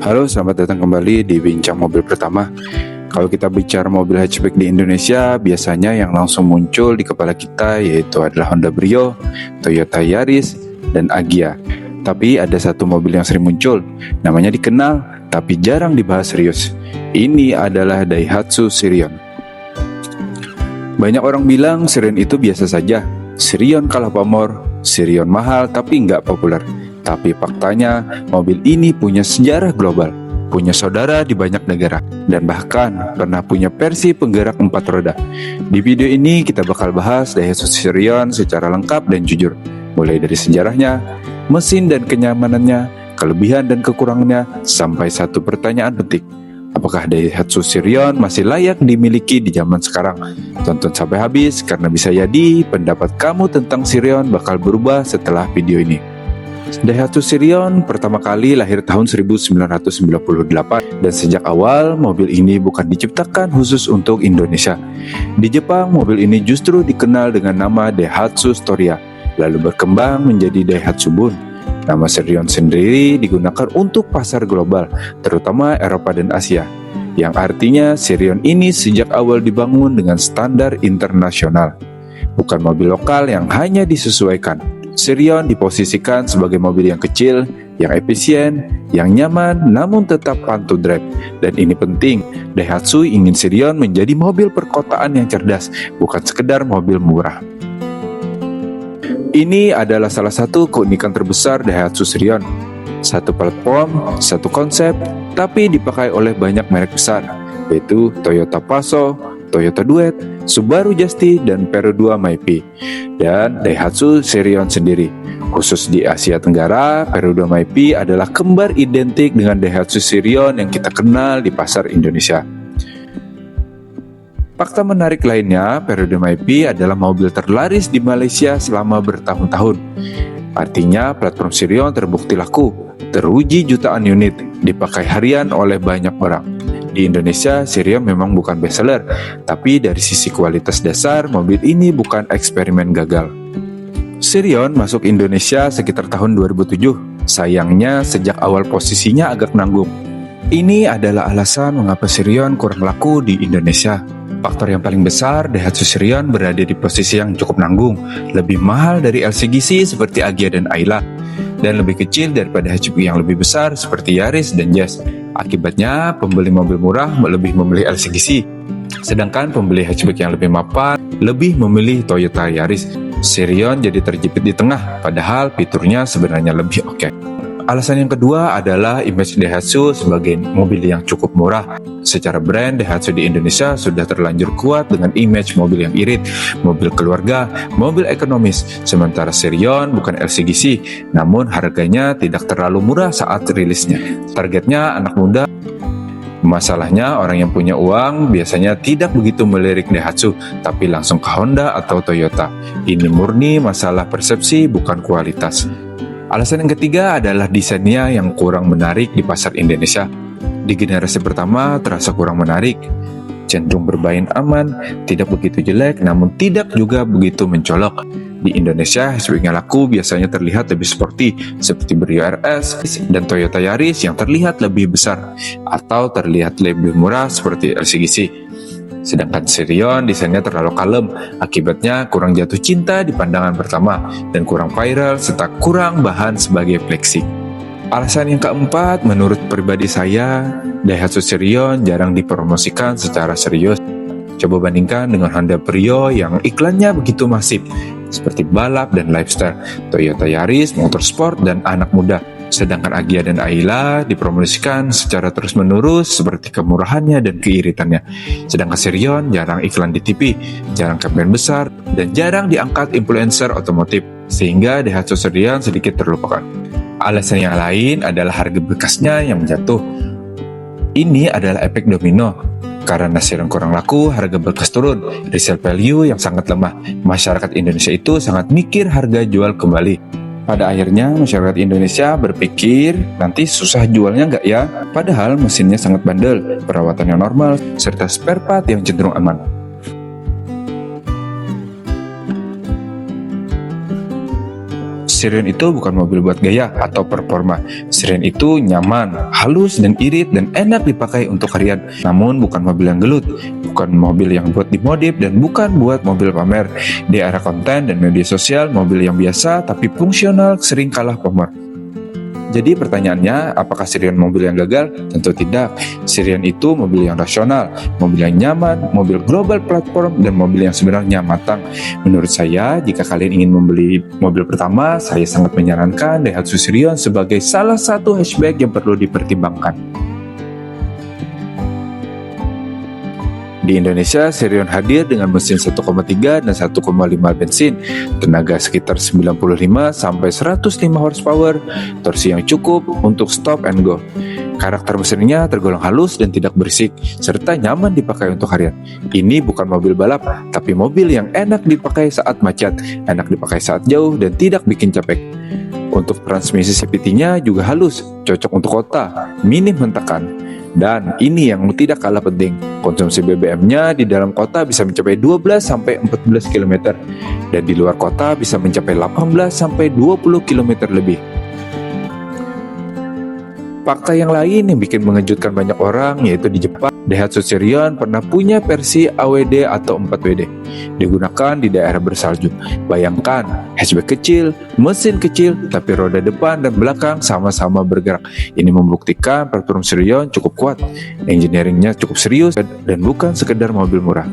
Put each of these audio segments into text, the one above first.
Halo, selamat datang kembali di Bincang Mobil Pertama. Kalau kita bicara mobil hatchback di Indonesia, biasanya yang langsung muncul di kepala kita yaitu adalah Honda Brio, Toyota Yaris, dan Agya. Tapi ada satu mobil yang sering muncul, namanya dikenal, tapi jarang dibahas serius. Ini adalah Daihatsu Sirion. Banyak orang bilang Sirion itu biasa saja, Sirion kalah pamor, Sirion mahal tapi nggak populer. Tapi faktanya, mobil ini punya sejarah global, punya saudara di banyak negara, dan bahkan pernah punya versi penggerak 4 roda. Di video ini kita bakal bahas Daihatsu Sirion secara lengkap dan jujur, mulai dari sejarahnya, mesin dan kenyamanannya, kelebihan dan kekurangannya, sampai satu pertanyaan penting. Apakah Daihatsu Sirion masih layak dimiliki di zaman sekarang? Tonton sampai habis karena bisa jadi pendapat kamu tentang Sirion bakal berubah setelah video ini. Daihatsu Sirion pertama kali lahir tahun 1998 dan sejak awal mobil ini bukan diciptakan khusus untuk Indonesia. Di Jepang, mobil ini justru dikenal dengan nama Daihatsu Storia, lalu berkembang menjadi Daihatsu Bun. Nama Sirion sendiri digunakan untuk pasar global, terutama Eropa dan Asia, yang artinya Sirion ini sejak awal dibangun dengan standar internasional. Bukan mobil lokal yang hanya disesuaikan. Sirion diposisikan sebagai mobil yang kecil, yang efisien, yang nyaman, namun tetap fun to drive. Dan ini penting, Daihatsu ingin Sirion menjadi mobil perkotaan yang cerdas, bukan sekedar mobil murah. Ini adalah salah satu keunikan terbesar Daihatsu Sirion. Satu platform, satu konsep, tapi dipakai oleh banyak merek besar, yaitu Toyota Passo, Toyota Duet, Subaru Justy, dan Perodua Maipi. Dan Daihatsu Sirion sendiri. Khusus di Asia Tenggara, Perodua Maipi adalah kembar identik dengan Daihatsu Sirion yang kita kenal di pasar Indonesia. Fakta menarik lainnya, Perodua Maipi adalah mobil terlaris di Malaysia selama bertahun-tahun. Artinya platform Sirion terbukti laku, teruji jutaan unit, dipakai harian oleh banyak orang. Di Indonesia, Sirion memang bukan bestseller, tapi dari sisi kualitas dasar, mobil ini bukan eksperimen gagal. Sirion masuk Indonesia sekitar tahun 2007. Sayangnya, sejak awal posisinya agak nanggung. Ini adalah alasan mengapa Sirion kurang laku di Indonesia. Faktor yang paling besar, Daihatsu Sirion berada di posisi yang cukup nanggung, lebih mahal dari LCGC seperti Agya dan Ayla, dan lebih kecil daripada hatchback yang lebih besar seperti Yaris dan Jazz. Akibatnya, pembeli mobil murah lebih memilih LCGC, sedangkan pembeli hatchback yang lebih mapan lebih memilih Toyota Yaris. Sirion jadi terjepit di tengah, padahal fiturnya sebenarnya lebih oke. Alasan yang kedua adalah image Daihatsu sebagai mobil yang cukup murah. Secara brand, Daihatsu di Indonesia sudah terlanjur kuat dengan image mobil yang irit, mobil keluarga, mobil ekonomis. Sementara Sirion bukan LCGC, namun harganya tidak terlalu murah saat rilisnya. Targetnya anak muda. Masalahnya, orang yang punya uang biasanya tidak begitu melirik Daihatsu, tapi langsung ke Honda atau Toyota. Ini murni masalah persepsi, bukan kualitas. Alasan yang ketiga adalah desainnya yang kurang menarik di pasar Indonesia. Di generasi pertama terasa kurang menarik, cenderung bermain aman, tidak begitu jelek namun tidak juga begitu mencolok. Di Indonesia, hatchbacknya laku biasanya terlihat lebih sporty, seperti Brio RS dan Toyota Yaris yang terlihat lebih besar, atau terlihat lebih murah seperti LCGC. Sedangkan Sirion desainnya terlalu kalem, akibatnya kurang jatuh cinta di pandangan pertama, dan kurang viral serta kurang bahan sebagai flexing. Alasan yang keempat, menurut pribadi saya, Daihatsu Sirion jarang dipromosikan secara serius. Coba bandingkan dengan Honda Brio yang iklannya begitu masif, seperti balap dan lifestyle, Toyota Yaris, motorsport, dan anak muda. Sedangkan Agya dan Ayla dipromosikan secara terus-menerus seperti kemurahannya dan keiritannya. Sedangkan Sirion jarang iklan di TV, jarang campaign besar, dan jarang diangkat influencer otomotif, sehingga Daihatsu Sirion sedikit terlupakan. Alasan yang lain adalah harga bekasnya yang menjatuh. Ini adalah efek domino. Karena Sirion kurang laku, harga bekas turun, resale value yang sangat lemah. Masyarakat Indonesia itu sangat mikir harga jual kembali. Pada akhirnya masyarakat Indonesia berpikir nanti susah jualnya nggak ya? Padahal mesinnya sangat bandel, perawatannya normal, serta spare part yang cenderung aman. Sirion itu bukan mobil buat gaya atau performa. Sirion itu nyaman, halus dan irit dan enak dipakai untuk harian. Namun bukan mobil yang gelut, bukan mobil yang buat dimodif dan bukan buat mobil pamer. Di era konten dan media sosial, mobil yang biasa tapi fungsional sering kalah pamor. Jadi pertanyaannya, apakah Sirion mobil yang gagal? Tentu tidak. Sirion itu mobil yang rasional, mobil yang nyaman, mobil global platform, dan mobil yang sebenarnya matang. Menurut saya, jika kalian ingin membeli mobil pertama, saya sangat menyarankan Daihatsu Sirion sebagai salah satu hatchback yang perlu dipertimbangkan. Di Indonesia, Sirion hadir dengan mesin 1,3 dan 1,5 bensin, tenaga sekitar 95 sampai 105 horsepower, torsi yang cukup untuk stop and go. Karakter mesinnya tergolong halus dan tidak berisik, serta nyaman dipakai untuk harian. Ini bukan mobil balap, tapi mobil yang enak dipakai saat macet, enak dipakai saat jauh, dan tidak bikin capek. Untuk transmisi CVT-nya juga halus, cocok untuk kota, minim hentakan. Dan ini yang tidak kalah penting, konsumsi BBM-nya di dalam kota bisa mencapai 12-14 km dan di luar kota bisa mencapai 18-20 km lebih. Fakta yang lain yang bikin mengejutkan banyak orang yaitu di Jepang, Daihatsu Sirion pernah punya versi AWD atau 4WD, digunakan di daerah bersalju. Bayangkan, hatchback kecil, mesin kecil, tapi roda depan dan belakang sama-sama bergerak. Ini membuktikan platform Sirion cukup kuat, engineeringnya cukup serius, dan bukan sekedar mobil murah.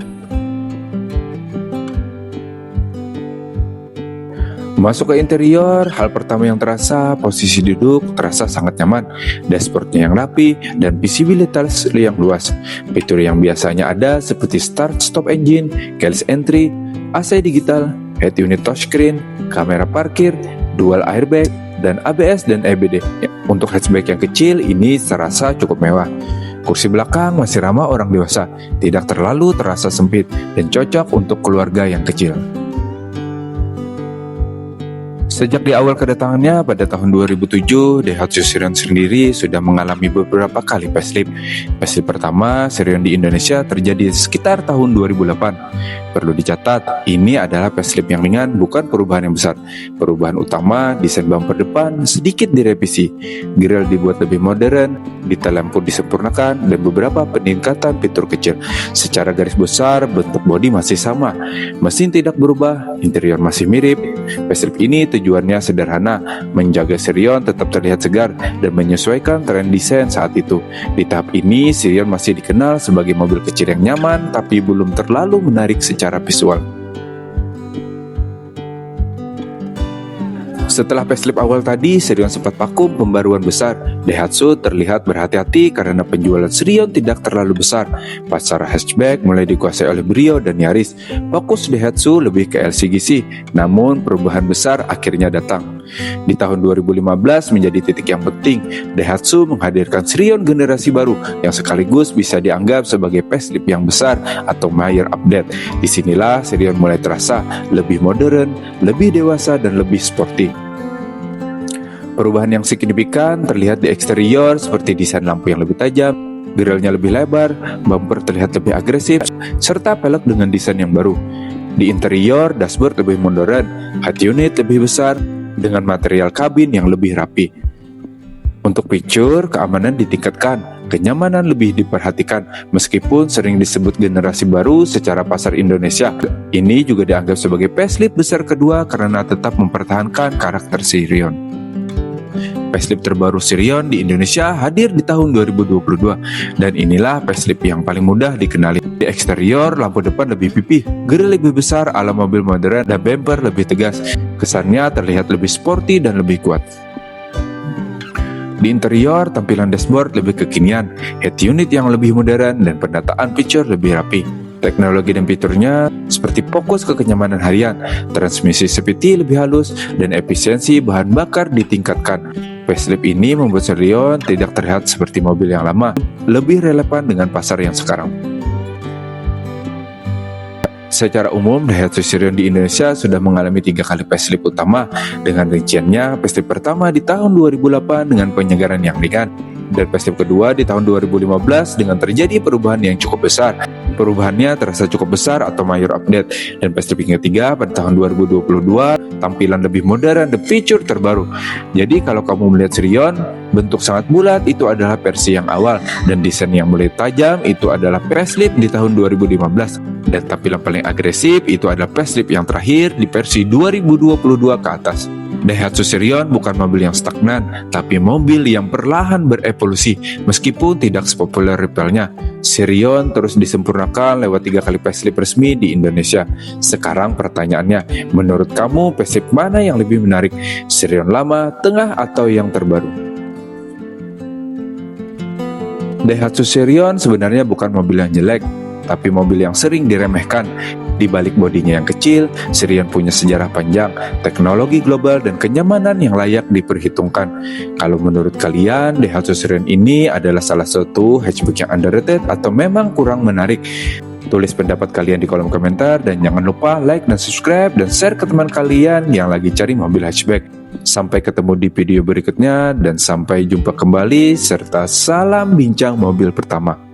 Masuk ke interior, hal pertama yang terasa, posisi duduk terasa sangat nyaman, dashboardnya yang rapi, dan visibilitas yang luas. Fitur yang biasanya ada seperti start stop engine, keyless entry, AC digital, head unit touchscreen, kamera parkir, dual airbag, dan ABS dan EBD. Untuk hatchback yang kecil, ini terasa cukup mewah. Kursi belakang masih ramah orang dewasa, tidak terlalu terasa sempit, dan cocok untuk keluarga yang kecil. Sejak di awal kedatangannya pada tahun 2007, Daihatsu Sirion sendiri sudah mengalami beberapa kali facelift. Facelift pertama Sirion di Indonesia terjadi sekitar tahun 2008. Perlu dicatat, ini adalah facelift yang ringan, bukan perubahan yang besar. Perubahan utama, desain bumper depan sedikit direvisi, grill dibuat lebih modern, detail lampu disempurnakan, dan beberapa peningkatan fitur kecil. Secara garis besar, bentuk bodi masih sama, mesin tidak berubah, interior masih mirip. Facelift ini tujuannya sederhana, menjaga Sirion tetap terlihat segar dan menyesuaikan tren desain saat itu. Di tahap ini, Sirion masih dikenal sebagai mobil kecil yang nyaman, tapi belum terlalu menarik secara visual. Setelah facelift awal tadi, Sirion sempat vakum pembaruan besar. Daihatsu terlihat berhati-hati karena penjualan Sirion tidak terlalu besar. Pasar hatchback mulai dikuasai oleh Brio dan Yaris. Fokus Daihatsu lebih ke LCGC, namun perubahan besar akhirnya datang. Di tahun 2015 menjadi titik yang penting. Daihatsu menghadirkan Sirion generasi baru yang sekaligus bisa dianggap sebagai facelift yang besar atau major update. Disinilah Sirion mulai terasa lebih modern, lebih dewasa, dan lebih sporty. Perubahan yang signifikan terlihat di eksterior seperti desain lampu yang lebih tajam, grillnya lebih lebar, bumper terlihat lebih agresif, serta pelek dengan desain yang baru. Di interior, dashboard lebih modern, head unit lebih besar, dengan material kabin yang lebih rapi. Untuk fitur, keamanan ditingkatkan, kenyamanan lebih diperhatikan, meskipun sering disebut generasi baru secara pasar Indonesia. Ini juga dianggap sebagai facelift besar kedua karena tetap mempertahankan karakter Sirion. Facelift terbaru Sirion di Indonesia hadir di tahun 2022, dan inilah facelift yang paling mudah dikenali. Di eksterior, lampu depan lebih pipih, grill lebih besar ala mobil modern, dan bumper lebih tegas. Kesannya terlihat lebih sporty dan lebih kuat. Di interior, tampilan dashboard lebih kekinian, head unit yang lebih modern, dan penataan fitur lebih rapi. Teknologi dan fiturnya seperti fokus ke kenyamanan harian, transmisi CVT lebih halus, dan efisiensi bahan bakar ditingkatkan. Facelift ini membuat Sirion tidak terlihat seperti mobil yang lama, lebih relevan dengan pasar yang sekarang. Secara umum, Daihatsu Sirion di Indonesia sudah mengalami 3 kali facelift utama, dengan rinciannya facelift pertama di tahun 2008 dengan penyegaran yang ringan, dan pacelip kedua di tahun 2015 dengan terjadi perubahan yang cukup besar. Perubahannya terasa cukup besar atau mayor update, dan pacelip yang ketiga pada tahun 2022 tampilan lebih modern dan fitur terbaru. Jadi kalau kamu melihat Sirion, bentuk sangat bulat itu adalah versi yang awal, dan desain yang mulai tajam itu adalah pacelip di tahun 2015, dan tampilan paling agresif itu adalah pacelip yang terakhir di versi 2022 ke atas. Daihatsu Sirion bukan mobil yang stagnan, tapi mobil yang perlahan berevolusi. Meskipun tidak sepopuler rivalnya, Sirion terus disempurnakan lewat 3 kali pacelip resmi di Indonesia. Sekarang pertanyaannya, menurut kamu pacelip mana yang lebih menarik? Sirion lama, tengah, atau yang terbaru? Daihatsu Sirion sebenarnya bukan mobil yang jelek, tapi mobil yang sering diremehkan. Di balik bodinya yang kecil, Sirion punya sejarah panjang, teknologi global, dan kenyamanan yang layak diperhitungkan. Kalau menurut kalian, Daihatsu Sirion ini adalah salah satu hatchback yang underrated atau memang kurang menarik? Tulis pendapat kalian di kolom komentar, dan jangan lupa like dan subscribe dan share ke teman kalian yang lagi cari mobil hatchback. Sampai ketemu di video berikutnya, dan sampai jumpa kembali, serta salam bincang mobil pertama.